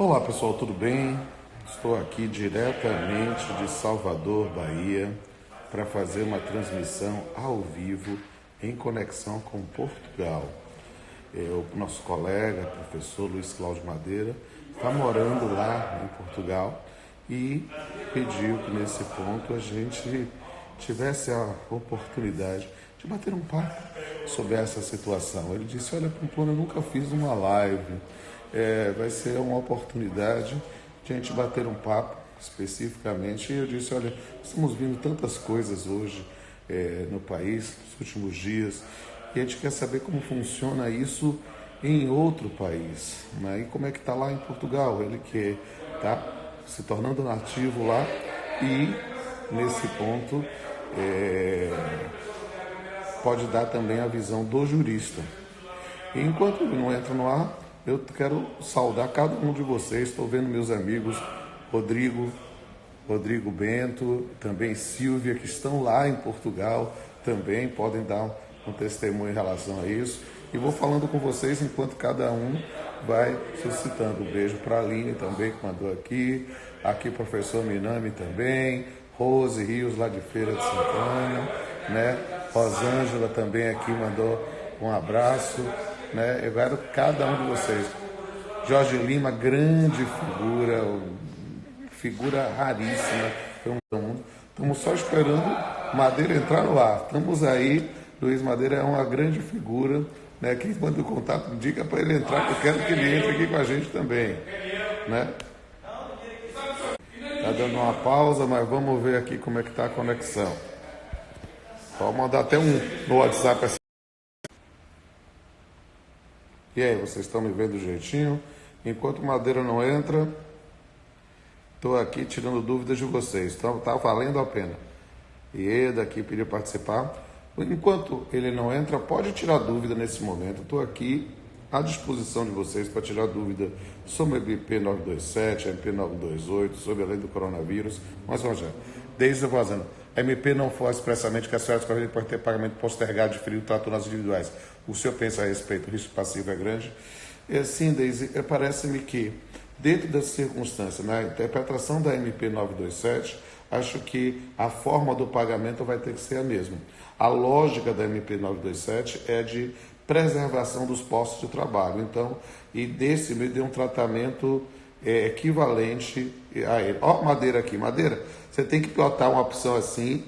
Olá pessoal, tudo bem? Estou aqui diretamente de Salvador, Bahia, para fazer uma transmissão ao vivo em conexão com Portugal. O nosso colega, professor Luiz Cláudio Madeira, está morando lá em Portugal e pediu que nesse ponto a gente tivesse a oportunidade de bater um papo sobre essa situação. Ele disse, olha, Pamplona, eu nunca fiz uma live. Vai ser uma oportunidade de a gente bater um papo especificamente. E eu disse, olha, estamos vendo tantas coisas hoje no país, nos últimos dias, e a gente quer saber como funciona isso em outro país, né? E como é que está lá em Portugal, ele que está se tornando nativo lá e nesse ponto pode dar também a visão do jurista. E enquanto ele não entra no ar, eu quero saudar cada um de vocês. Estou vendo meus amigos Rodrigo Bento, também Silvia, que estão lá em Portugal, também podem dar um testemunho em relação a isso. E vou falando com vocês enquanto cada um vai suscitando. Um beijo para a Aline também, que mandou aqui o professor Minami também, Rose Rios, lá de Feira de Santana, né? Rosângela também aqui mandou um abraço, né? Eu quero cada um de vocês. Jorge Lima, grande figura raríssima do mundo. Estamos só esperando Madeira entrar no ar. Estamos aí. Luiz Madeira é uma grande figura, né? Quem manda o contato, diga para ele entrar, que eu quero que ele entre aqui com a gente também, né? Tá dando uma pausa, mas vamos ver aqui como é que tá a conexão. Vou mandar até um no WhatsApp. E aí, vocês estão me vendo jeitinho? Enquanto Madeira não entra, estou aqui tirando dúvidas de vocês. Então, tá valendo a pena. Ieda aqui pediu participar. Enquanto ele não entra, pode tirar dúvida nesse momento. Estou aqui à disposição de vocês para tirar dúvida sobre a MP927, a MP928, sobre a lei do coronavírus. Mas, Rogério, desde o vazando. A MP não foi expressamente que as férias correntes podem ter pagamento postergado de ferido trator nas individuais. O senhor pensa a respeito? O risco passivo é grande? Sim, Deise, parece-me que, dentro dessa circunstância, na interpretação da MP 927, acho que a forma do pagamento vai ter que ser a mesma. A lógica da MP 927 é de preservação dos postos de trabalho. Então, e desse meio de um tratamento equivalente a ele. Ó, Madeira aqui. Madeira, você tem que botar uma opção assim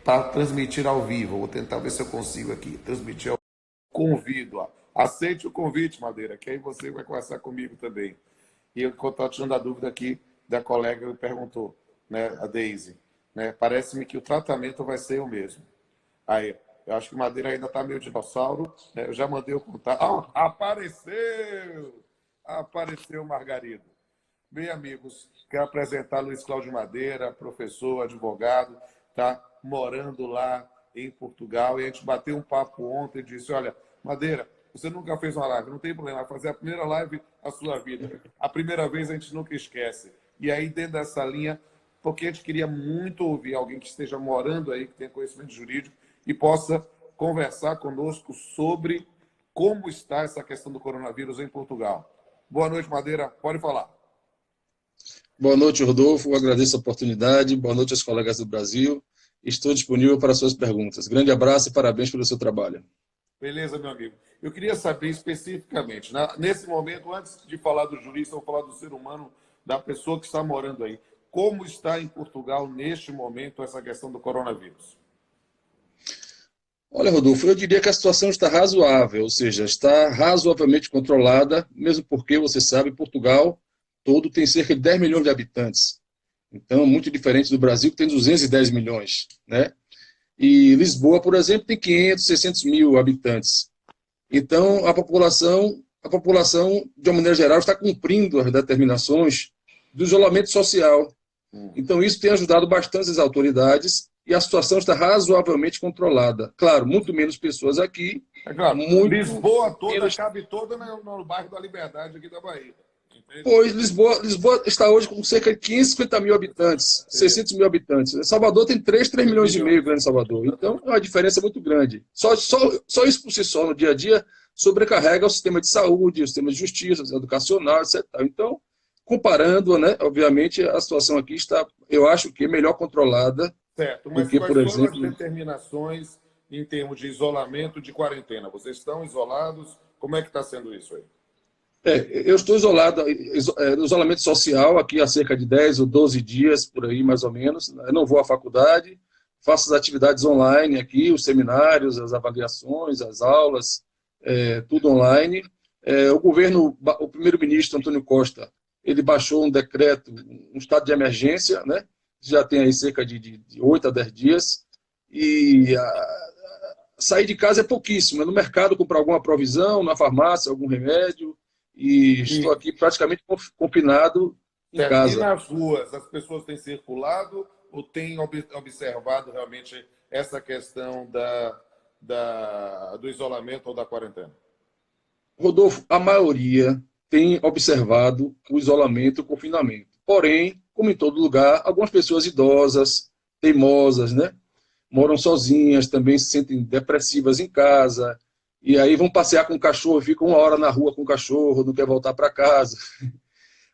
para transmitir ao vivo. Vou tentar ver se eu consigo aqui transmitir ao convido. Ó. Aceite o convite, Madeira, que aí você vai conversar comigo também. E eu estou tirando a dúvida aqui da colega que perguntou, né, a Deise. Né, parece-me que o tratamento vai ser o mesmo. Aí, eu acho que Madeira ainda está meio dinossauro. Né, eu já mandei o contato. Ah, apareceu! Apareceu Margarido. Bem, amigos, quero apresentar Luiz Cláudio Madeira, professor, advogado, está morando lá em Portugal. E a gente bateu um papo ontem e disse, olha, Madeira, você nunca fez uma live, não tem problema, vai fazer a primeira live da sua vida. A primeira vez a gente nunca esquece. E aí, dentro dessa linha, porque a gente queria muito ouvir alguém que esteja morando aí, que tenha conhecimento jurídico, e possa conversar conosco sobre como está essa questão do coronavírus em Portugal. Boa noite, Madeira. Pode falar. Boa noite, Rodolfo. Eu agradeço a oportunidade. Boa noite aos colegas do Brasil. Estou disponível para suas perguntas. Grande abraço e parabéns pelo seu trabalho. Beleza, meu amigo. Eu queria saber especificamente, nesse momento, antes de falar do jurista, vou falar do ser humano, da pessoa que está morando aí. Como está em Portugal, neste momento, essa questão do coronavírus? Olha, Rodolfo, eu diria que a situação está razoável, ou seja, está razoavelmente controlada, mesmo porque, você sabe, Portugal todo tem cerca de 10 milhões de habitantes. Então, muito diferente do Brasil, que tem 210 milhões, né? E Lisboa, por exemplo, tem 500, 600 mil habitantes. Então, a população, de uma maneira geral, está cumprindo as determinações do isolamento social. Então, isso tem ajudado bastante as autoridades e a situação está razoavelmente controlada. Claro, muito menos pessoas aqui. É claro, Lisboa toda, menos... cabe toda no bairro da Liberdade aqui da Bahia. Pois, Lisboa está hoje com cerca de 550 mil habitantes, 600 mil habitantes. Salvador tem 3 milhões e meio, Grande Salvador. Então, é uma diferença muito grande. Só isso por si só, no dia a dia, sobrecarrega o sistema de saúde, o sistema de justiça, o sistema educacional, etc. Então, comparando, né, obviamente, a situação aqui está, eu acho que melhor controlada Certo, do mas que, quais por foram as exemplo... determinações em termos de isolamento, de quarentena? Vocês estão isolados? Como é que está sendo isso aí? Eu estou isolado, no isolamento social aqui há cerca de 10 ou 12 dias, por aí mais ou menos. Eu não vou à faculdade, faço as atividades online aqui, os seminários, as avaliações, as aulas, tudo online. O governo, o primeiro-ministro Antônio Costa, ele baixou um decreto, um estado de emergência, né? Já tem aí cerca de 8 a 10 dias, e sair de casa é pouquíssimo, é no mercado comprar alguma provisão, na farmácia, algum remédio, e estou E, aqui praticamente confinado em certo, e casa. nas ruas, as pessoas têm circulado ou têm observado realmente essa questão do isolamento ou da quarentena? Rodolfo, a maioria tem observado o isolamento e o confinamento. Porém, como em todo lugar, algumas pessoas idosas, teimosas, né? Moram sozinhas, também se sentem depressivas em casa, e aí vão passear com o cachorro, ficam uma hora na rua com o cachorro, não quer voltar para casa.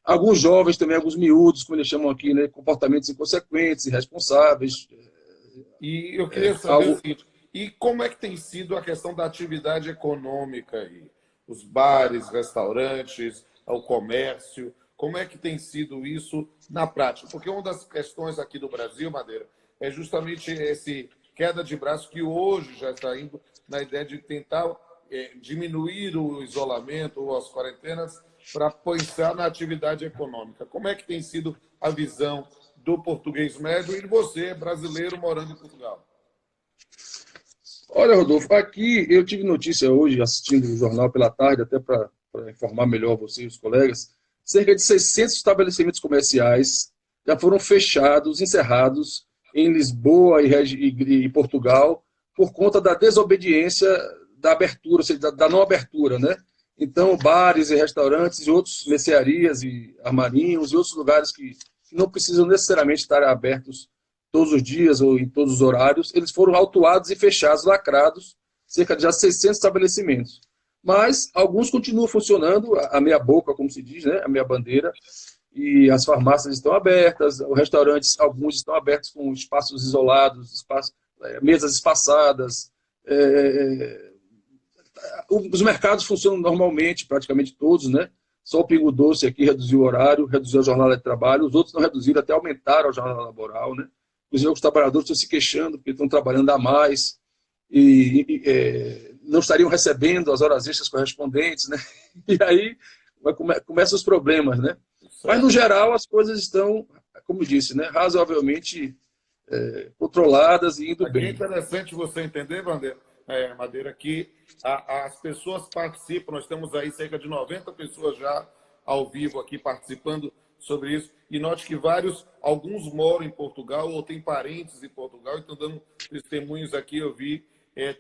Alguns jovens também, alguns miúdos, como eles chamam aqui, né, comportamentos inconsequentes, irresponsáveis. E eu queria saber o Algo... seguinte, e como é que tem sido a questão da atividade econômica aí? Os bares, restaurantes, o comércio, como é que tem sido isso na prática? Porque uma das questões aqui do Brasil, Madeira, é justamente esse queda de braço que hoje já está indo na ideia de tentar diminuir o isolamento ou as quarentenas para pensar na atividade econômica. Como é que tem sido a visão do português médio e de você, brasileiro, morando em Portugal? Olha, Rodolfo, aqui eu tive notícia hoje, assistindo o jornal pela tarde, até para informar melhor você e os colegas, cerca de 600 estabelecimentos comerciais já foram fechados, encerrados em Lisboa e Portugal, por conta da desobediência da abertura, ou seja, da não abertura, né? Então, bares e restaurantes e outros, mercearias e armarinhos e outros lugares que não precisam necessariamente estar abertos todos os dias ou em todos os horários, eles foram autuados e fechados, lacrados, cerca de já 600 estabelecimentos. Mas alguns continuam funcionando, a meia boca, como se diz, né? A meia bandeira, e as farmácias estão abertas, os restaurantes, alguns estão abertos com espaços isolados, mesas espaçadas, os mercados funcionam normalmente, praticamente todos, né? Só o Pingo Doce aqui reduziu o horário, reduziu a jornada de trabalho, os outros não reduziram, até aumentaram a jornada laboral, né? Inclusive, os trabalhadores estão se queixando porque estão trabalhando a mais e não estariam recebendo as horas extras correspondentes, né? E aí começam os problemas, né? Mas, no Certo. geral, as coisas estão, como eu disse, né, razoavelmente controladas e indo Aqui é bem. interessante você entender, Madeira, que as pessoas participam, nós temos aí cerca de 90 pessoas já ao vivo aqui participando sobre isso, e note que alguns moram em Portugal ou têm parentes em Portugal e estão dando testemunhos aqui, eu vi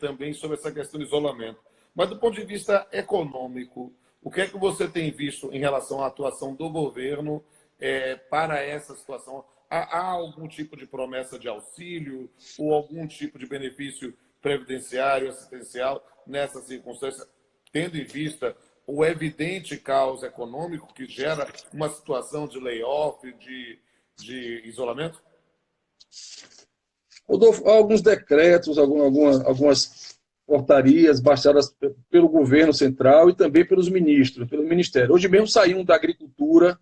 também sobre essa questão do isolamento. Mas do ponto de vista econômico, o que é que você tem visto em relação à atuação do governo para essa situação? Há algum tipo de promessa de auxílio ou algum tipo de benefício previdenciário, assistencial nessa circunstância, tendo em vista o evidente caos econômico que gera uma situação de layoff, de isolamento? Rodolfo, há alguns decretos, algumas portarias baixadas pelo governo central e também pelos ministros, pelo Ministério. Hoje mesmo saiu um da Agricultura,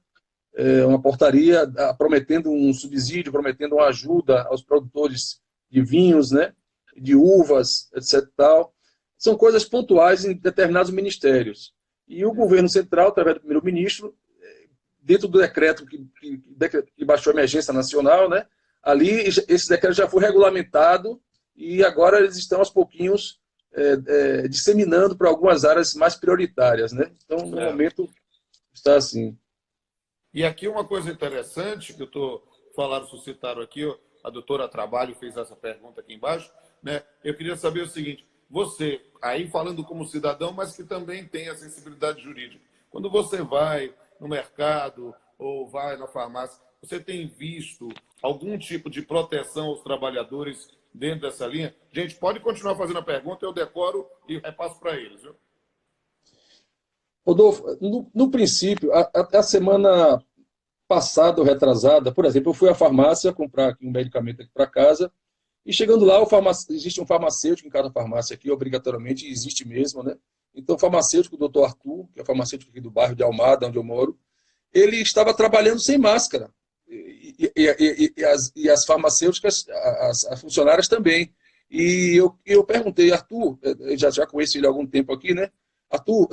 uma portaria prometendo um subsídio, prometendo uma ajuda aos produtores de vinhos, né, de uvas, etc. Tal. São coisas pontuais em determinados ministérios. E o governo central, através do primeiro-ministro, dentro do decreto que baixou a emergência nacional, né, ali esse decreto já foi regulamentado e agora eles estão aos pouquinhos disseminando para algumas áreas mais prioritárias, né? Então, no Certo. momento, está assim. E aqui uma coisa interessante que eu estou falando, suscitaram aqui, a doutora Trabalho fez essa pergunta aqui embaixo, né? Eu queria saber o seguinte, você, aí falando como cidadão, mas que também tem a sensibilidade jurídica, quando você vai no mercado ou vai na farmácia, você tem visto algum tipo de proteção aos trabalhadores dentro dessa linha? Gente, pode continuar fazendo a pergunta, eu decoro e repasso para eles, viu? Rodolfo, no princípio, até a semana passada ou retrasada, por exemplo, eu fui à farmácia comprar aqui um medicamento aqui para casa, e chegando lá, existe um farmacêutico em cada farmácia aqui, obrigatoriamente, e existe mesmo, né? Então, o farmacêutico, o doutor Arthur, que é o farmacêutico aqui do bairro de Almada, onde eu moro, ele estava trabalhando sem máscara. E as farmacêuticas, as funcionárias também. E eu perguntei, Arthur, eu já conheço ele há algum tempo aqui, né? Arthur,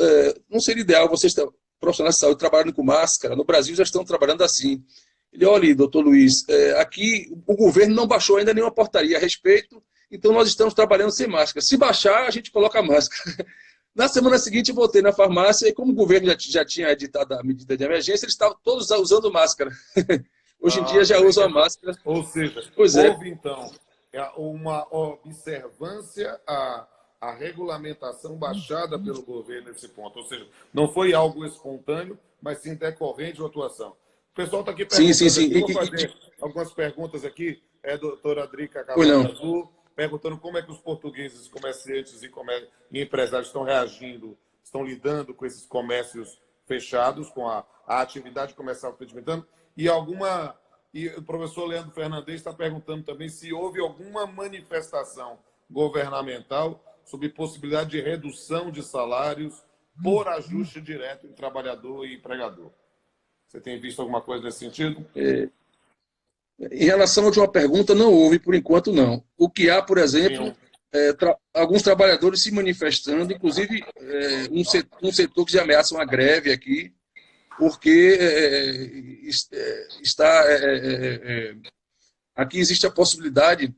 não seria ideal vocês, profissionais de saúde, trabalhando com máscara? No Brasil já estão trabalhando assim. Ele, olha, doutor Luiz, aqui o governo não baixou ainda nenhuma portaria a respeito, então nós estamos trabalhando sem máscara. Se baixar, a gente coloca a máscara. Na semana seguinte, eu voltei na farmácia e, como o governo já tinha editado a medida de emergência, eles estavam todos usando máscara. Hoje em dia já usam a máscara. Ou seja, houve, então, uma observância à regulamentação baixada pelo governo nesse ponto. Ou seja, não foi algo espontâneo, mas sim decorrente de uma atuação. O pessoal está aqui perguntando. Sim. Vou fazer algumas perguntas aqui. É a doutora Drica Cavalcante, perguntando como é que os portugueses, comerciantes e empresários estão reagindo, estão lidando com esses comércios fechados, com a atividade comercial experimentando. E o professor Leandro Fernandes está perguntando também se houve alguma manifestação governamental sobre possibilidade de redução de salários por ajuste direto em trabalhador e empregador. Você tem visto alguma coisa nesse sentido? Em relação à última pergunta, não houve, por enquanto, não. O que há, por exemplo, alguns trabalhadores se manifestando, inclusive um setor que já ameaça uma greve aqui, porque aqui existe a possibilidade,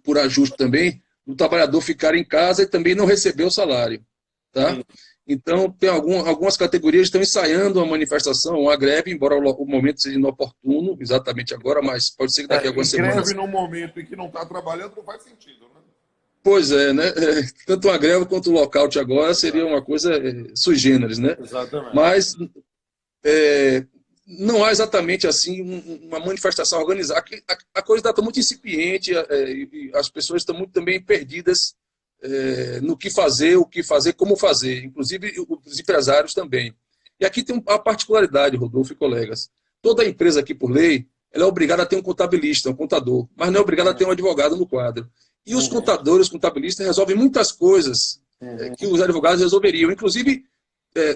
por ajuste também, do trabalhador ficar em casa e também não receber o salário. Tá? Então, tem algumas categorias que estão ensaiando uma manifestação, uma greve, embora o momento seja inoportuno, exatamente agora, mas pode ser que daqui a algumas semanas... Greve num momento em que não está trabalhando não faz sentido, né? Pois é, né? Tanto uma greve quanto o lockout agora seria uma coisa sui generis, né? Exatamente. Mas não há exatamente assim uma manifestação organizada. A coisa está muito incipiente, e as pessoas estão muito também perdidas no que fazer, como fazer, inclusive os empresários também. E aqui tem uma particularidade, Rodolfo e colegas. Toda empresa aqui, por lei, ela é obrigada a ter um contabilista, um contador, mas não é obrigada a ter um advogado no quadro. E os contadores, os contabilistas, resolvem muitas coisas que os advogados resolveriam, inclusive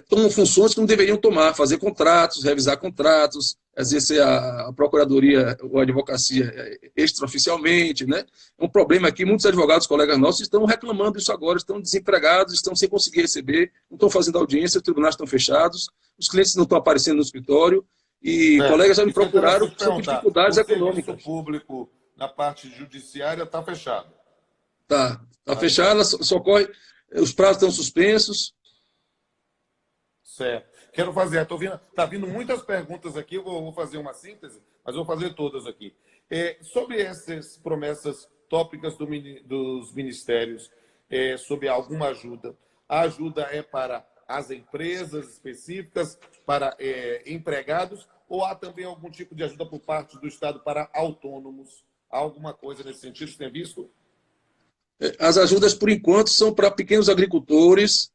tomam funções que não deveriam tomar, fazer contratos, revisar contratos, exercer a procuradoria ou a advocacia extraoficialmente, né? É um problema aqui, muitos advogados, colegas nossos, estão reclamando isso agora, estão desempregados, estão sem conseguir receber, não estão fazendo audiência, os tribunais estão fechados, os clientes não estão aparecendo no escritório, e colegas já me procuraram sobre dificuldades econômicas. O público na parte judiciária está fechado. Está fechada, socorre, os prazos estão suspensos. Certo. Quero fazer, está vindo muitas perguntas aqui, eu vou fazer uma síntese, mas vou fazer todas aqui. Sobre essas promessas tópicas dos ministérios, sobre alguma ajuda, a ajuda é para as empresas específicas, para empregados, ou há também algum tipo de ajuda por parte do Estado para autônomos? Há alguma coisa nesse sentido, você tem visto? As ajudas, por enquanto, são para pequenos agricultores,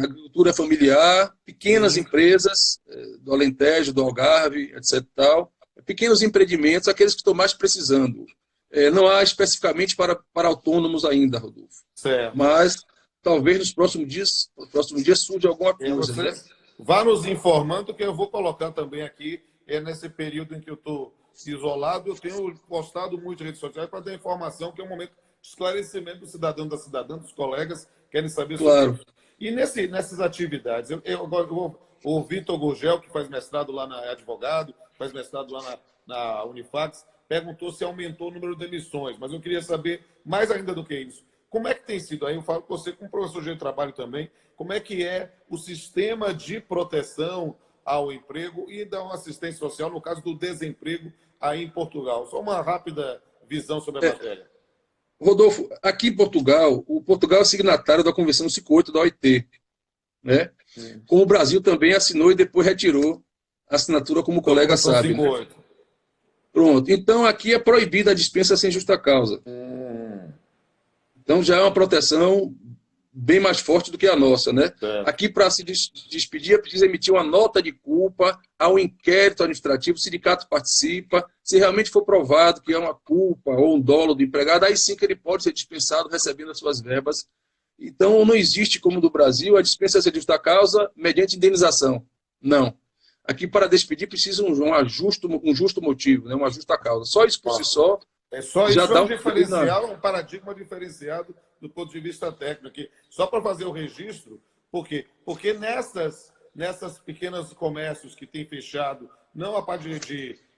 agricultura familiar, pequenas empresas do Alentejo, do Algarve, etc. Pequenos empreendimentos, aqueles que estão mais precisando. Não há especificamente para autônomos ainda, Rodolfo. Certo. Mas talvez nos próximos dias surja alguma coisa. Né? Vá nos informando, que eu vou colocar também aqui, nesse período em que eu estou isolado, eu tenho postado muito em redes sociais para dar informação, que é um momento esclarecimento do cidadão, da cidadã, dos colegas querem saber sobre isso. E nessas atividades, o Vitor Gurgel, que faz mestrado lá na advogado, faz mestrado lá na Unifax, perguntou se aumentou o número de demissões, mas eu queria saber, mais ainda do que isso, como é que tem sido aí, eu falo com você, como professor de trabalho também, como é que é o sistema de proteção ao emprego e da assistência social, no caso do desemprego aí em Portugal. Só uma rápida visão sobre a matéria. Rodolfo, aqui em Portugal, o Portugal é signatário da Convenção 58 da OIT, né? Como o Brasil também assinou e depois retirou a assinatura, como o colega sabe. Né? Pronto. Então, aqui é proibida a dispensa sem justa causa. Então, já é uma proteção bem mais forte do que a nossa, né? É. Aqui, para se despedir, é preciso emitir uma nota de culpa, há um inquérito administrativo, o sindicato participa, se realmente for provado que é uma culpa ou um dolo do empregado, aí sim que ele pode ser dispensado recebendo as suas verbas. Então, não existe, como no Brasil, a dispensa de justa causa mediante indenização. Não. Aqui, para despedir, precisa um justo motivo, né? Uma justa causa. Só isso por si só É só já isso, é dá um um... diferencial, um paradigma diferenciado do ponto de vista técnico aqui. Só para fazer o registro, por quê? Porque nessas pequenos comércios que têm fechado, não a parte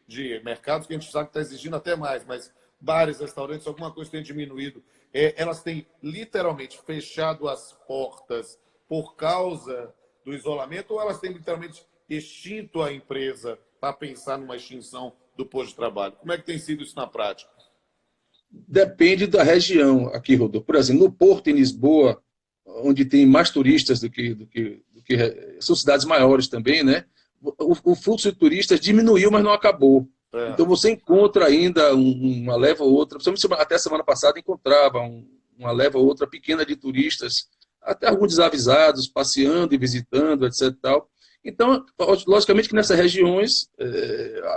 de mercados, que a gente sabe que está exigindo até mais, mas bares, restaurantes, alguma coisa tem diminuído, elas têm literalmente fechado as portas por causa do isolamento, ou elas têm literalmente extinto a empresa para pensar numa extinção do posto de trabalho? Como é que tem sido isso na prática? Depende da região aqui, Rodolfo. Por exemplo, no Porto, em Lisboa, onde tem mais turistas são cidades maiores também, né? O fluxo de turistas diminuiu, mas não acabou. É. Então você encontra ainda uma leva ou outra, principalmente até semana passada encontrava uma leva ou outra pequena de turistas, até alguns desavisados, passeando e visitando, etc. Tal. Então, logicamente que nessas regiões,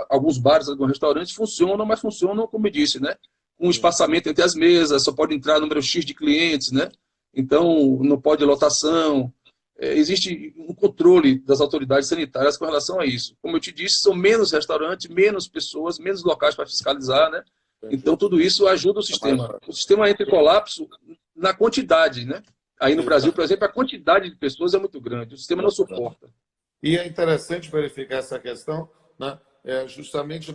alguns bares, alguns restaurantes funcionam, mas funcionam, como eu disse, né? Com espaçamento entre as mesas, só pode entrar número X de clientes, né? Então, não pode lotação. Existe um controle das autoridades sanitárias com relação a isso. Como eu te disse, são menos restaurantes, menos pessoas, menos locais para fiscalizar, né? Então, tudo isso ajuda o sistema. O sistema entra em colapso na quantidade, né? Aí no Brasil, por exemplo, a quantidade de pessoas é muito grande. O sistema não suporta. E é interessante verificar essa questão, né? Justamente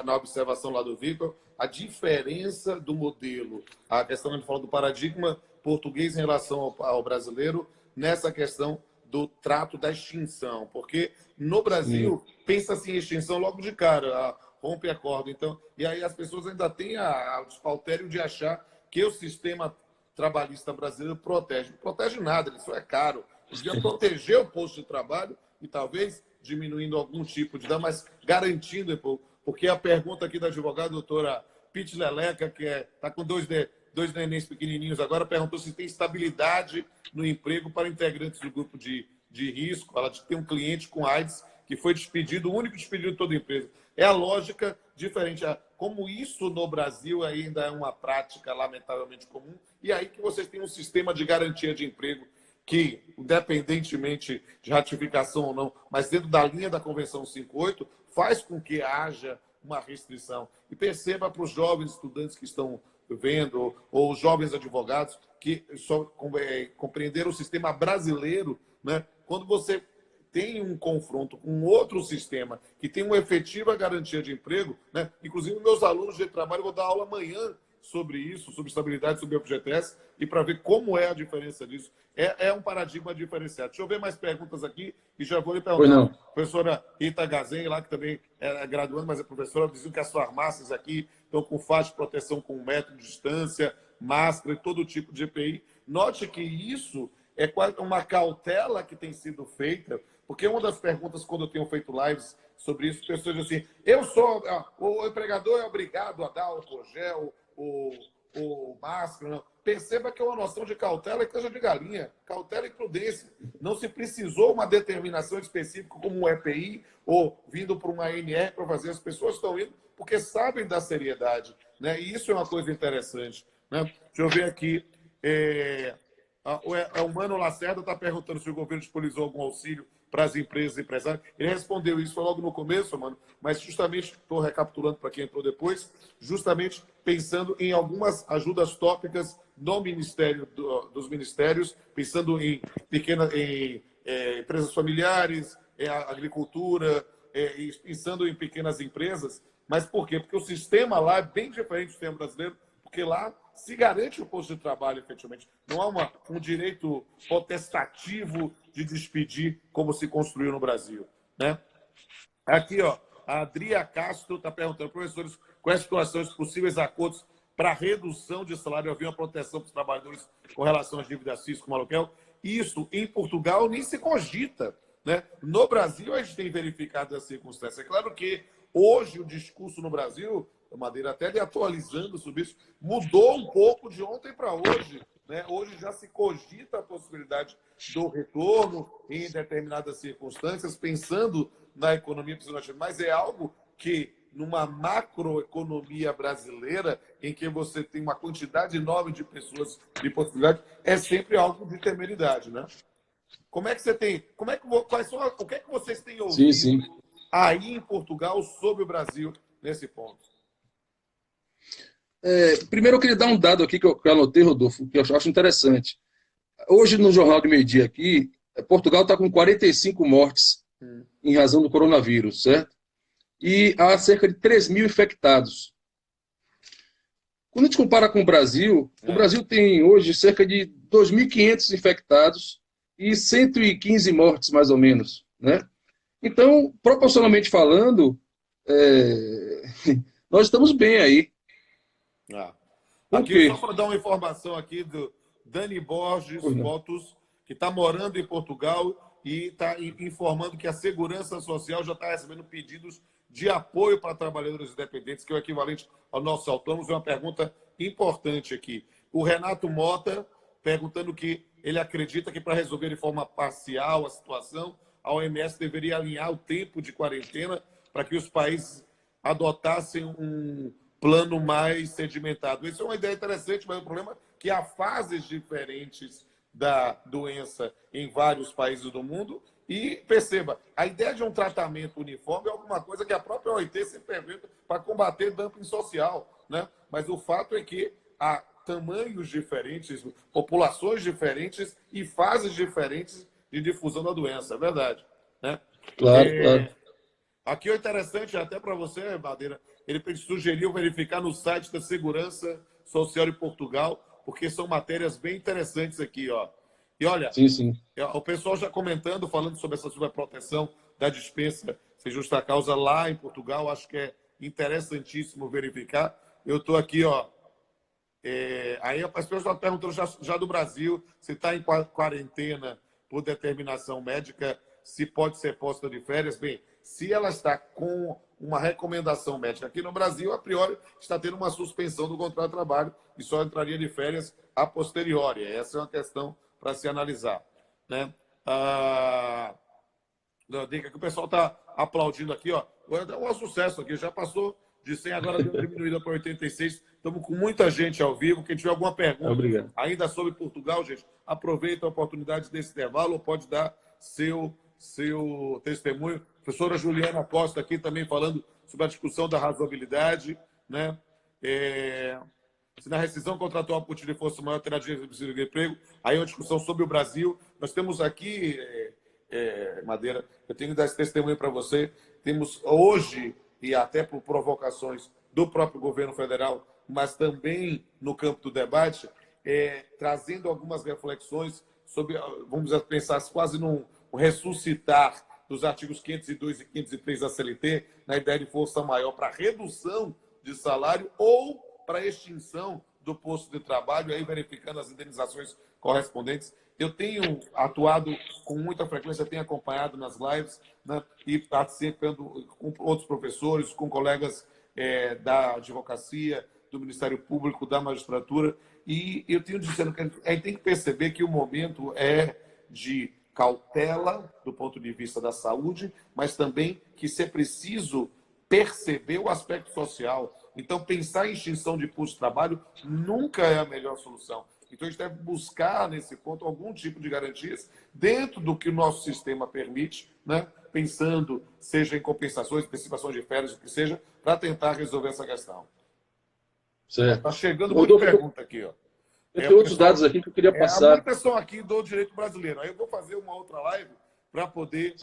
na observação lá do Victor, a diferença do modelo, a questão que ele falou do paradigma português em relação ao brasileiro, nessa questão do trato da extinção. Porque no Brasil, pensa-se em extinção logo de cara, rompe a corda. Então, e aí as pessoas ainda têm o despautério de achar que o sistema trabalhista brasileiro protege. Não protege nada, isso é caro. Devia proteger o posto de trabalho e talvez diminuindo algum tipo de dano, mas garantindo, porque a pergunta aqui da advogada, doutora Pete Leleca, que está com dois nenéns pequenininhos agora, perguntou se tem estabilidade no emprego para integrantes do grupo de risco. Ela diz que tem um cliente com AIDS que foi despedido, o único despedido de toda a empresa. É a lógica diferente. Como isso no Brasil ainda é uma prática lamentavelmente comum, e aí que vocês têm um sistema de garantia de emprego que, independentemente de ratificação ou não, mas dentro da linha da Convenção 58, faz com que haja uma restrição. E perceba para os jovens estudantes que estão vendo, ou os jovens advogados, que só compreenderam o sistema brasileiro, né? Quando você tem um confronto com outro sistema que tem uma efetiva garantia de emprego, né? Inclusive, meus alunos de trabalho, eu vou dar aula amanhã sobre isso, sobre estabilidade, sobre o FGTS, e para ver como é a diferença disso. É um paradigma diferenciado. Deixa eu ver mais perguntas aqui e já vou lhe perguntar. A professora Rita Gazen, lá que também é graduanda, mas é professora, dizendo que as farmácias aqui estão com faixa de proteção com 1 metro de distância, máscara e todo tipo de EPI. Note que isso é quase uma cautela que tem sido feita, porque uma das perguntas, quando eu tenho feito lives sobre isso, pessoas dizem assim, o empregador é obrigado a dar o gel, o máscara. Não. Perceba que é uma noção de cautela e canja de galinha. Cautela e prudência. Não se precisou uma determinação específica como um EPI ou vindo para uma ANR para fazer. As pessoas estão indo porque sabem da seriedade. Né? E isso é uma coisa interessante. Né? Deixa eu ver aqui. O Mano Lacerda está perguntando se o governo disponibilizou algum auxílio para as empresas e empresários. Ele respondeu isso logo no começo, mano, mas justamente, estou recapitulando para quem entrou depois, justamente pensando em algumas ajudas tópicas no Ministério dos Ministérios, pensando em empresas familiares, agricultura, pensando em pequenas empresas. Mas por quê? Porque o sistema lá é bem diferente do sistema brasileiro, porque lá se garante o posto de trabalho, efetivamente. Não há um direito potestativo de despedir como se construiu no Brasil. Né? Aqui, ó, a Adria Castro está perguntando, professores, quais situações possíveis acordos para redução de salário havia uma proteção para os trabalhadores com relação às dívidas FIS com aluguel? Isso, em Portugal, nem se cogita. Né? No Brasil, a gente tem verificado essa circunstância. É claro que hoje o discurso no Brasil, a Madeira até lhe atualizando sobre isso, mudou um pouco de ontem para hoje. né? Hoje já se cogita a possibilidade do retorno em determinadas circunstâncias, pensando na economia psicológica, mas é algo que, numa macroeconomia brasileira, em que você tem uma quantidade enorme de pessoas de possibilidade, é sempre algo de temeridade, né? Como é que você tem, quais são, o que é que vocês têm Sim, ouvido sim. aí em Portugal sobre o Brasil nesse ponto? Primeiro, eu queria dar um dado aqui que eu anotei, Rodolfo, que eu acho interessante. Hoje, no Jornal de Meio-Dia aqui, Portugal está com 45 mortes em razão do coronavírus, certo? E há cerca de 3 mil infectados. Quando a gente compara com o Brasil tem hoje cerca de 2.500 infectados e 115 mortes, mais ou menos, né? Então, proporcionalmente falando, nós estamos bem aí. Ah. Por Aqui, só quê? para dar uma informação aqui do Dani Borges Pois não. Motos, que está morando em Portugal e está informando que a Segurança Social já está recebendo pedidos de apoio para trabalhadores independentes, que é o equivalente ao nosso autônomos. É uma pergunta importante aqui. O Renato Mota perguntando que ele acredita que para resolver de forma parcial a situação, a OMS deveria alinhar o tempo de quarentena para que os países adotassem um plano mais sedimentado. Isso é uma ideia interessante, mas o problema é que há fases diferentes da doença em vários países do mundo. E perceba, a ideia de um tratamento uniforme é alguma coisa que a própria OIT se pergunta para combater dumping social, né? Mas o fato é que há tamanhos diferentes, populações diferentes e fases diferentes de difusão da doença, é verdade, né? Claro, claro. Aqui é interessante, até para você, Madeira, ele sugeriu verificar no site da Segurança Social de Portugal, porque são matérias bem interessantes aqui, ó. E olha, Sim, sim. o pessoal já comentando, falando sobre essa superproteção da dispensa sem justa causa lá em Portugal, acho que é interessantíssimo verificar. Eu estou aqui, ó. Aí as pessoas estão perguntando já do Brasil, se está em quarentena por determinação médica, se pode ser posta de férias. Bem, se ela está com uma recomendação médica aqui no Brasil, a priori está tendo uma suspensão do contrato de trabalho e só entraria de férias a posteriori. Essa é uma questão para se analisar, né? Dica que o pessoal está aplaudindo aqui, ó. É um sucesso aqui, já passou de 100, agora deu diminuída para 86. Estamos com muita gente ao vivo. Quem tiver alguma pergunta Obrigado. ainda sobre Portugal, gente, aproveita a oportunidade desse intervalo ou pode dar seu testemunho. A professora Juliana Costa aqui também falando sobre a discussão da razoabilidade, né? Se na rescisão contratual por motivo de força maior terá direito de emprego, aí é uma discussão sobre o Brasil. Nós temos aqui, Madeira, eu tenho que dar esse testemunho para você, temos hoje, e até por provocações do próprio governo federal, mas também no campo do debate, trazendo algumas reflexões sobre, vamos pensar quase num ressuscitar dos artigos 502 e 503 da CLT, na ideia de força maior para redução de salário ou para extinção do posto de trabalho, aí verificando as indenizações correspondentes. Eu tenho atuado com muita frequência, tenho acompanhado nas lives, né, e participando com outros professores, com colegas da advocacia, do Ministério Público, da magistratura, e eu tenho dizendo que a gente tem que perceber que o momento é de cautela do ponto de vista da saúde, mas também que se é preciso perceber o aspecto social. Então, pensar em extinção de posto de trabalho nunca é a melhor solução. Então, a gente deve buscar, nesse ponto, algum tipo de garantias dentro do que o nosso sistema permite, né? Pensando, seja em compensações, antecipações de férias, o que seja, para tentar resolver essa questão. Certo. Está chegando muita pergunta aqui, ó. Eu tenho outros dados aqui que eu queria passar. Muitas são aqui do direito brasileiro. Aí eu vou fazer uma outra live para poder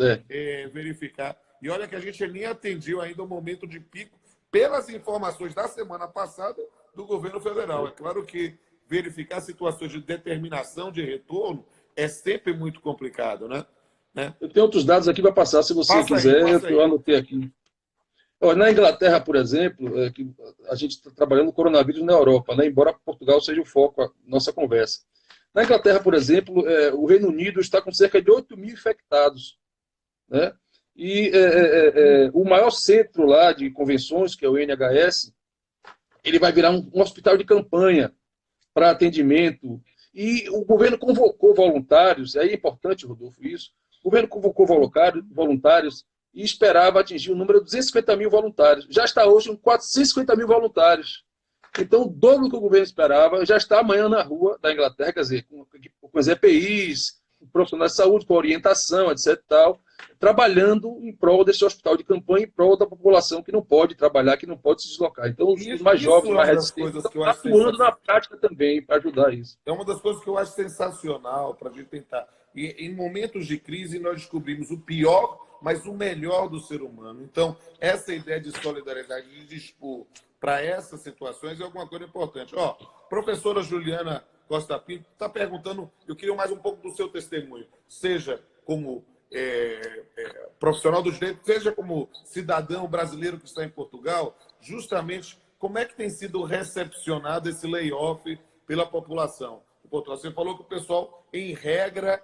verificar. E olha que a gente nem atendeu ainda o momento de pico pelas informações da semana passada do governo federal. É claro que verificar situações de determinação de retorno é sempre muito complicado, né? Eu tenho outros dados aqui para passar, se você quiser, eu anotei aqui. Na Inglaterra, por exemplo, que a gente está trabalhando o coronavírus na Europa, né? Embora Portugal seja o foco da nossa conversa. Na Inglaterra, por exemplo, o Reino Unido está com cerca de 8 mil infectados, né? E o maior centro lá de convenções, que é o NHS, ele vai virar um hospital de campanha para atendimento E o governo convocou voluntários, aí é importante, Rodolfo, isso, o governo convocou voluntários e esperava atingir um número de 250 mil voluntários. Já está hoje com 450 mil voluntários. Então, o dobro do que o governo esperava já está amanhã na rua da Inglaterra, quer dizer, com as EPIs, com profissionais de saúde, com orientação, etc. Tal, trabalhando em prol desse hospital de campanha, em prol da população que não pode trabalhar, que não pode se deslocar. Então, os mais jovens, mais resistentes, estão atuando na prática também para ajudar isso. É uma das coisas que eu acho sensacional para a gente tentar. E em momentos de crise, nós descobrimos o pior, mas o melhor do ser humano. Então, essa ideia de solidariedade, de dispor para essas situações é alguma coisa importante. Ó, professora Juliana Costa Pinto está perguntando, eu queria mais um pouco do seu testemunho, seja como profissional do direito, seja como cidadão brasileiro que está em Portugal, justamente como é que tem sido recepcionado esse layoff pela população. Você falou que o pessoal, em regra,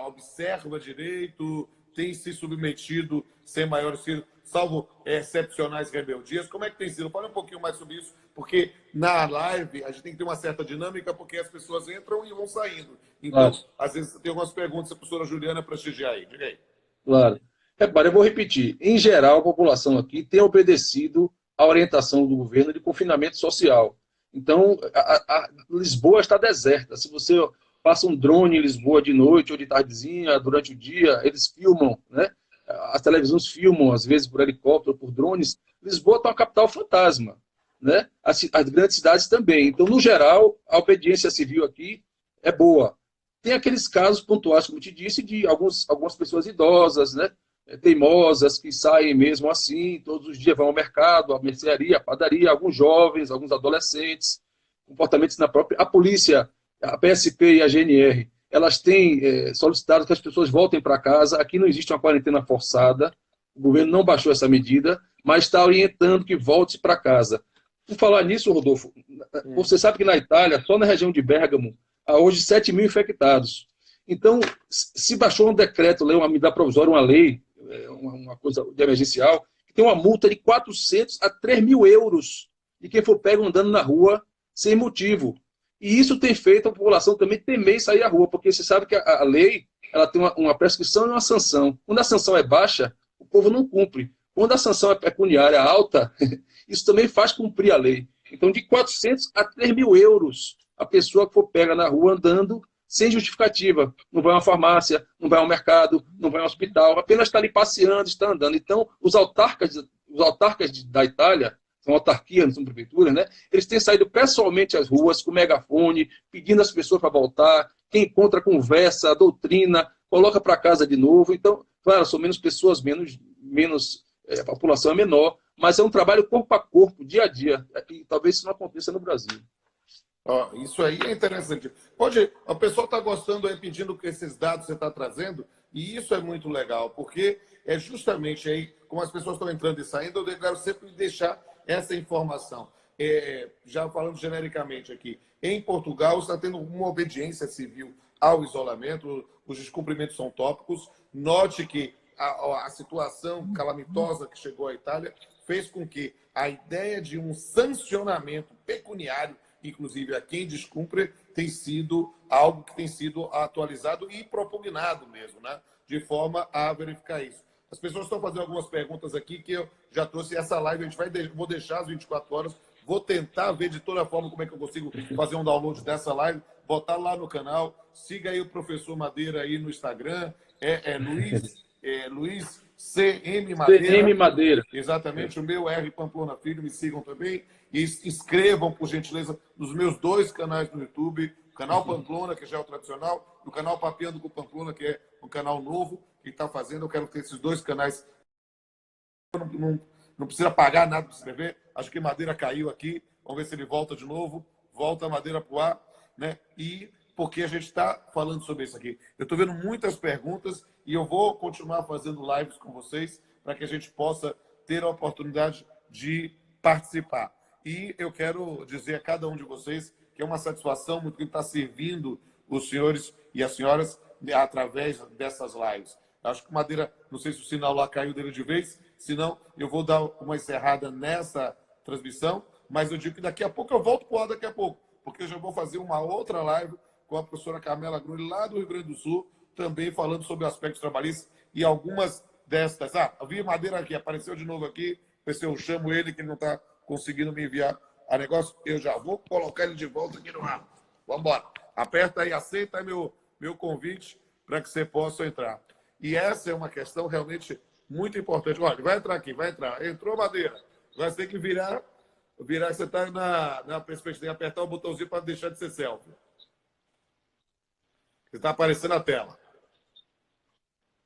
observa direito, tem se submetido sem maiores, salvo excepcionais rebeldias. Como é que tem sido? Fala um pouquinho mais sobre isso, porque na live a gente tem que ter uma certa dinâmica, porque as pessoas entram e vão saindo. Então, às vezes, tem algumas perguntas, a professora Juliana prestigiar aí. Diga aí. Claro. Repare, eu vou repetir. Em geral, a população aqui tem obedecido à orientação do governo de confinamento social. Então, Lisboa está deserta. Se você passa um drone em Lisboa de noite ou de tardezinha, durante o dia, eles filmam, né? As televisões filmam, às vezes, por helicóptero, por drones. Lisboa está uma capital fantasma, né? As grandes cidades também. Então, no geral, a obediência civil aqui é boa. Tem aqueles casos pontuais, como eu te disse, de algumas pessoas idosas, né? Teimosas, que saem mesmo assim, todos os dias vão ao mercado, à mercearia, à padaria, alguns jovens, alguns adolescentes, comportamentos na própria... A polícia, a PSP e a GNR, elas têm solicitado que as pessoas voltem para casa. Aqui não existe uma quarentena forçada, o governo não baixou essa medida, mas está orientando que volte para casa. Por falar nisso, Rodolfo, você sabe que na Itália, só na região de Bérgamo, há hoje 7 mil infectados. Então, se baixou um decreto, uma medida provisória, uma lei, uma coisa de emergencial, que tem uma multa de 400 a 3 mil euros de quem for pego andando na rua sem motivo. E isso tem feito a população também temer sair à rua, porque você sabe que a lei ela tem uma prescrição e uma sanção. Quando a sanção é baixa, o povo não cumpre. Quando a sanção é pecuniária alta, isso também faz cumprir a lei. Então, de 400 a 3 mil euros, a pessoa que for pega na rua andando sem justificativa. Não vai a uma farmácia, não vai ao mercado, não vai ao hospital, apenas está ali passeando, está andando. Então, os autarcas da Itália, são autarquias, não são prefeituras, né? Eles têm saído pessoalmente às ruas com megafone, pedindo às pessoas para voltar. Quem encontra, conversa, doutrina, coloca para casa de novo. Então, claro, são menos pessoas, a população é menor, mas é um trabalho corpo a corpo, dia a dia. E talvez isso não aconteça no Brasil. Isso aí é interessante. O pessoal está gostando aí, pedindo que esses dados você está trazendo, e isso é muito legal, porque é justamente aí, como as pessoas estão entrando e saindo, eu quero sempre deixar essa informação. Já falando genericamente aqui, em Portugal está tendo uma obediência civil ao isolamento, os descumprimentos são tópicos. Note que a situação calamitosa que chegou à Itália fez com que a ideia de um sancionamento pecuniário, inclusive a quem descumpre, tem sido algo que tem sido atualizado e propugnado mesmo, né? De forma a verificar isso. As pessoas estão fazendo algumas perguntas aqui que eu já trouxe essa live, a gente vou deixar às 24 horas, vou tentar ver de toda forma como é que eu consigo fazer um download dessa live, botar lá no canal, siga aí o professor Madeira aí no Instagram, Luiz CM Madeira. CM Madeira. Exatamente, o meu R Pamplona Filho, me sigam também. E inscrevam, por gentileza, nos meus 2 canais no YouTube, o canal Pamplona, que já é o tradicional, e o canal Papeando com Pamplona, que é um canal novo que está fazendo. Eu quero ter esses 2 canais. Não precisa pagar nada para se inscrever. Acho que Madeira caiu aqui. Vamos ver se ele volta de novo. Volta a Madeira para o ar, né? E porque a gente está falando sobre isso aqui. Eu estou vendo muitas perguntas e eu vou continuar fazendo lives com vocês para que a gente possa ter a oportunidade de participar. E eu quero dizer a cada um de vocês que é uma satisfação muito que estar servindo os senhores e as senhoras através dessas lives. Acho que o Madeira, não sei se o sinal lá caiu dele de vez, senão eu vou dar uma encerrada nessa transmissão, mas eu digo que daqui a pouco eu volto para o ar daqui a pouco, porque eu já vou fazer uma outra live com a professora Carmela Gruni, lá do Rio Grande do Sul, também falando sobre aspectos trabalhistas e algumas destas. Eu vi Madeira aqui, apareceu de novo aqui, pensei, eu chamo ele, que ele não está conseguindo me enviar a negócio, eu já vou colocar ele de volta aqui no ar. Vamos embora. Aperta aí, aceita aí meu convite para que você possa entrar. E essa é uma questão realmente muito importante. Olha, vai entrar aqui, vai entrar. Entrou, Madeira. Vai ter que virar. Você está na perspectiva, apertar o botãozinho para deixar de ser selfie. Está aparecendo na tela.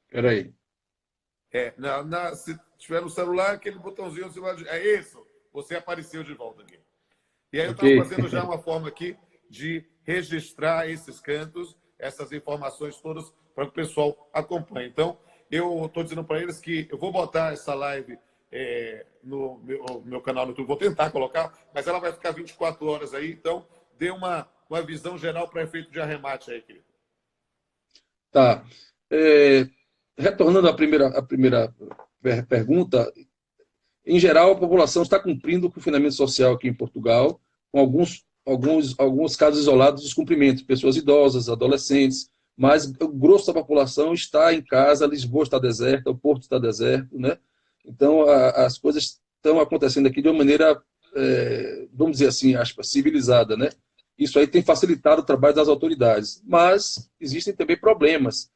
Espera aí. Se tiver no celular, aquele botãozinho, é isso. Você apareceu de volta aqui. E aí eu estava fazendo já uma forma aqui de registrar esses cantos, essas informações todas, para que o pessoal acompanhe. Então, eu estou dizendo para eles que eu vou botar essa live no meu canal no YouTube, vou tentar colocar, mas ela vai ficar 24 horas aí, então dê uma visão geral para efeito de arremate aí, querido. Tá. Retornando à primeira pergunta, em geral, a população está cumprindo o confinamento social aqui em Portugal, com alguns casos isolados de descumprimento, pessoas idosas, adolescentes, mas o grosso da população está em casa, Lisboa está deserta, o Porto está deserto, né? Então, as coisas estão acontecendo aqui de uma maneira, vamos dizer assim, aspas, civilizada, né? Isso aí tem facilitado o trabalho das autoridades, mas existem também problemas.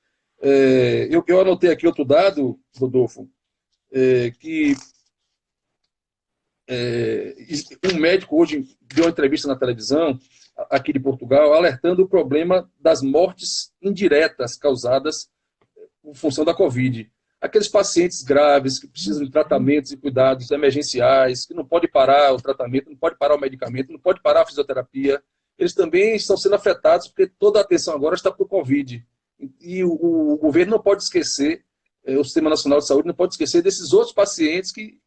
Eu anotei aqui outro dado, Rodolfo, que um médico hoje deu uma entrevista na televisão, aqui de Portugal, alertando o problema das mortes indiretas causadas por função da Covid. Aqueles pacientes graves que precisam de tratamentos e cuidados emergenciais, que não pode parar o tratamento, não pode parar o medicamento, não pode parar a fisioterapia, eles também estão sendo afetados porque toda a atenção agora está para o Covid. E o governo não pode esquecer, o Sistema Nacional de Saúde não pode esquecer desses outros pacientes que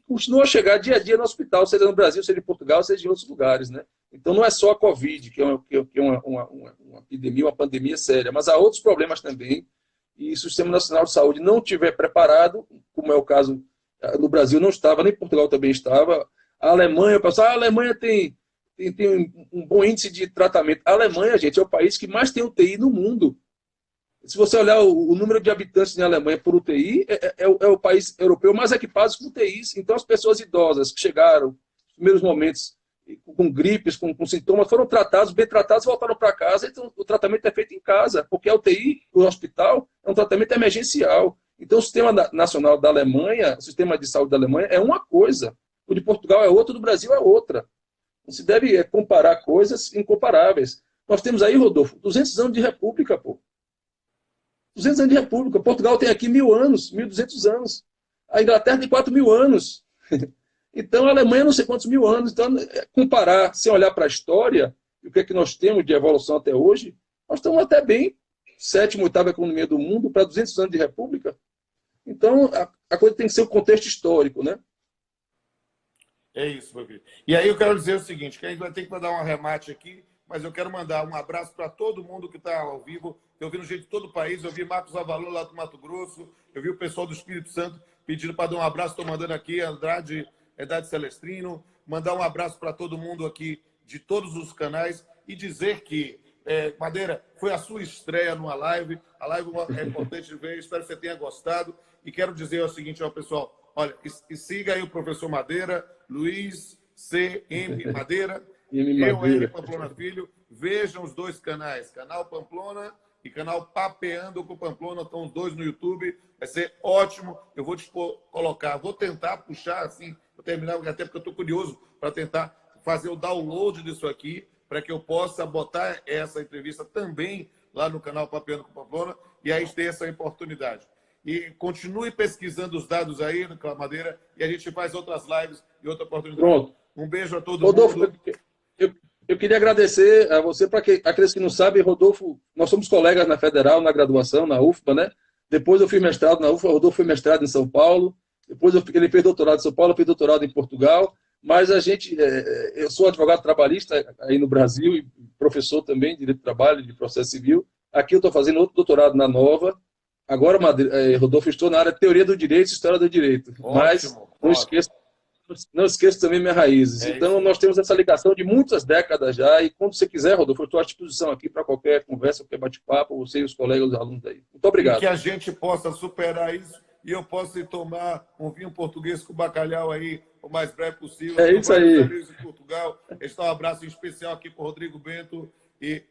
continuam a chegar dia a dia no hospital, seja no Brasil, seja em Portugal, seja em outros lugares, né? Então não é só a Covid, que é uma epidemia, uma pandemia séria, mas há outros problemas também. E se o Sistema Nacional de Saúde não estiver preparado, como é o caso no Brasil não estava, nem Portugal também estava, a Alemanha, o pessoal, a Alemanha tem um bom índice de tratamento. A Alemanha, gente, é o país que mais tem UTI no mundo. Se você olhar o número de habitantes na Alemanha por UTI, é o país europeu mais equipado com UTIs. Então, as pessoas idosas que chegaram nos primeiros momentos com gripes, com sintomas, foram tratados, bem tratados, voltaram para casa. Então, o tratamento é feito em casa, porque a UTI, o hospital, é um tratamento emergencial. Então, o Sistema Nacional da Alemanha, o Sistema de Saúde da Alemanha é uma coisa, o de Portugal é outra, o do Brasil é outra. Não se deve comparar coisas incomparáveis. Nós temos aí, Rodolfo, 200 anos de república, pô. 200 anos de república. Portugal tem aqui 1000 anos, 1200 anos. A Inglaterra tem 4000 anos. Então, a Alemanha não sei quantos mil anos. Então, comparar, sem olhar para a história, e o que é que nós temos de evolução até hoje, nós estamos até bem, 7ª, 8ª economia do mundo, para 200 anos de república. Então, a coisa tem que ser o contexto histórico, né? É isso, meu querido. E aí eu quero dizer o seguinte, que a gente vai ter que mandar um arremate aqui, mas eu quero mandar um abraço para todo mundo que está ao vivo. Eu vi gente de todo o país, eu vi Marcos Avalon lá do Mato Grosso, eu vi o pessoal do Espírito Santo pedindo para dar um abraço, estou mandando aqui, Andrade Celestrino, mandar um abraço para todo mundo aqui de todos os canais e dizer que, Madeira, foi a sua estreia numa live, a live é importante de ver, espero que você tenha gostado e quero dizer o seguinte, ó, pessoal, olha, e siga aí o professor Madeira, Luiz C.M. Madeira, eu, R. Pamplona Filho, vejam os dois canais, canal Pamplona e canal Papeando com Pamplona, estão os dois no YouTube, vai ser ótimo, eu vou colocar, vou tentar puxar assim, vou terminar, até porque eu estou curioso para tentar fazer o download disso aqui, para que eu possa botar essa entrevista também lá no canal Papeando com Pamplona, e aí ter essa oportunidade. E continue pesquisando os dados aí, Madeira, e a gente faz outras lives e outra oportunidade. Pronto. Um beijo a todo Rodolfo, mundo. Eu queria agradecer a você, para aqueles que não sabem, Rodolfo, nós somos colegas na Federal, na graduação, na UFBA, né? Depois eu fiz mestrado na UFBA, Rodolfo foi mestrado em São Paulo, depois ele fez doutorado em São Paulo, eu fiz doutorado em Portugal, mas eu sou advogado trabalhista aí no Brasil e professor também de Direito do Trabalho, de Processo Civil. Aqui eu estou fazendo outro doutorado na Nova. Agora, Rodolfo, estou na área de Teoria do Direito e História do Direito. Ótimo, mas não esqueça não esqueço também minhas raízes. Então, nós temos essa ligação de muitas décadas já, e quando você quiser, Rodolfo, eu estou à disposição aqui para qualquer conversa, qualquer bate-papo, você e os colegas, os alunos aí. Muito obrigado. E que a gente possa superar isso e eu possa ir tomar um vinho português com bacalhau aí o mais breve possível. É isso aí. Em Portugal. Este é um abraço em especial aqui para o Rodrigo Bento e